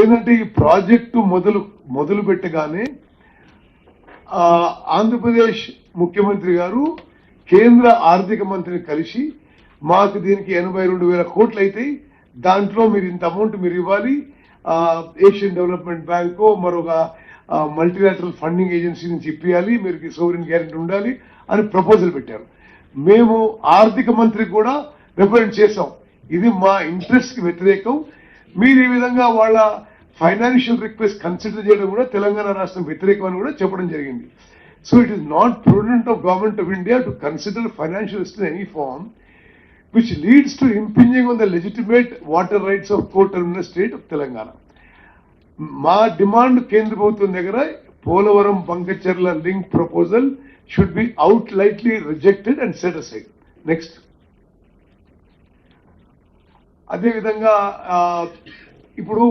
ఏంటంటే ఈ ప్రాజెక్టు మొదలు పెట్టగానే ఆంధ్రప్రదేశ్ ముఖ్యమంత్రి గారు కేంద్ర ఆర్థిక మంత్రిని కలిసి మాకు దీనికి 82,000 కోట్లు అయితే దాంట్లో మీరు ఇంత అమౌంట్ మీరు ఇవ్వాలి, ఏషియన్ డెవలప్మెంట్ బ్యాంకు మరొక మల్టీలాటరల్ ఫండింగ్ ఏజెన్సీ నుంచి ఇప్పియాలి, మీరు సోవరెన్ గ్యారెంటీ ఉండాలి అని ప్రపోజల్ పెట్టారు. మేము ఆర్థిక మంత్రి కూడా రిప్రజెంట్ చేసాం, ఇది మా ఇంట్రెస్ట్ కి వ్యతిరేకం, మీరు ఈ విధంగా వాళ్ళ ఫైనాన్షియల్ రిక్వెస్ట్ కన్సిడర్ చేయడం కూడా తెలంగాణ రాష్ట్రం వ్యతిరేకం అని కూడా చెప్పడం జరిగింది. So it is not prudent of Government of India to consider financial risk in any form which leads to impinging on the legitimate water rights of co-terminus state of Telangana. మా demand కేంద్ర ప్రభుత్వం దగ్గర Polavaram Banakacherla link proposal should be outrightly rejected and set aside. Next, అదేవిధంగా ఇప్పుడు